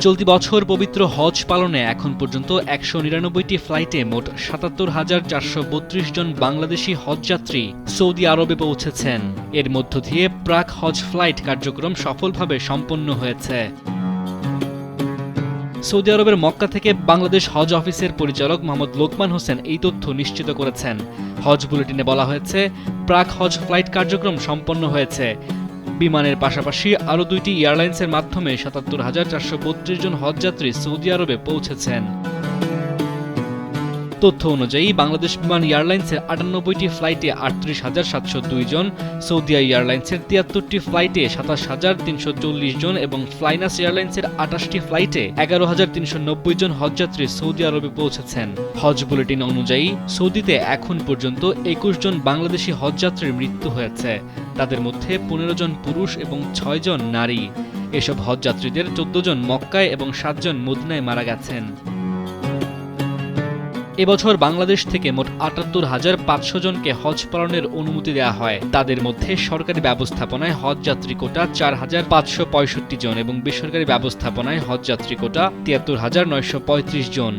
চলতি বছর পবিত্র হজ পালনে এখন পর্যন্ত ১৯৯টি ফ্লাইটে মোট ৭৭,৪৩২ জন বাংলাদেশি হজযাত্রী সৌদি আরবে পৌঁছেছেন। এর মধ্য দিয়ে প্রাক হজ ফ্লাইট কার্যক্রম সফলভাবে সম্পন্ন হয়েছে। সৌদি আরবের মক্কা থেকে বাংলাদেশ হজ অফিসের পরিচালক মোহাম্মদ লোকমান হোসেন এই তথ্য নিশ্চিত করেছেন। হজ বুলেটিনে বলা হয়েছে, প্রাক হজ ফ্লাইট কার্যক্রম সম্পন্ন হয়েছে। বিমানের পাশাপাশি আরও ২টি এয়ারলাইন্সের মাধ্যমে ৭৭,৪৩২ জন হজযাত্রী সৌদি আরবে পৌঁছেছেন। তথ্য অনুযায়ী বাংলাদেশ বিমান এয়ারলাইন্সের ৯৮টি ফ্লাইটে ৩৮,৭০২ জন, সৌদিয়া এয়ারলাইন্সের ৭৩টি ফ্লাইটে ২৭,৩৪০ জন এবং ফ্লাইনাস এয়ারলাইন্সের ২৮টি ফ্লাইটে ১১,৩৯০ জন হজযাত্রী সৌদি আরবে পৌঁছেছেন। হজ বুলেটিন অনুযায়ী সৌদিতে এখন পর্যন্ত ২১ জন বাংলাদেশি হজযাত্রীর মৃত্যু হয়েছে। তাদের মধ্যে ১৫ জন পুরুষ এবং ৬ জন নারী। এসব হজযাত্রীদের ১৪ জন মক্কায় এবং ৭ জন মদিনায় মারা গেছেন। এবছর বাংলাদেশ থেকে মোট ৭৮,৫০০ জনকে হজ পালনের অনুমতি দেওয়া হয়। তাদের মধ্যে সরকারি ব্যবস্থাপনায় হজযাত্রী কোটা ৪,৫৬৫ জন এবং বেসরকারি ব্যবস্থাপনায় হজযাত্রী কোটা ৭৩,৯৩৫ জন।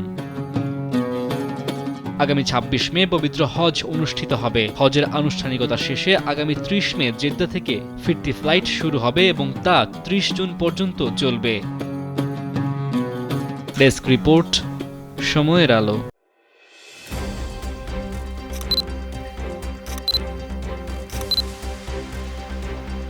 আগামী ২৬ মে পবিত্র হজ অনুষ্ঠিত হবে। হজের আনুষ্ঠানিকতা শেষে আগামী ৩০ মে জেদ্দা থেকে ফিরতি ফ্লাইট শুরু হবে এবং তা ৩০ জুন পর্যন্ত চলবে। ডেস্ক রিপোর্ট, সময়ের আলো।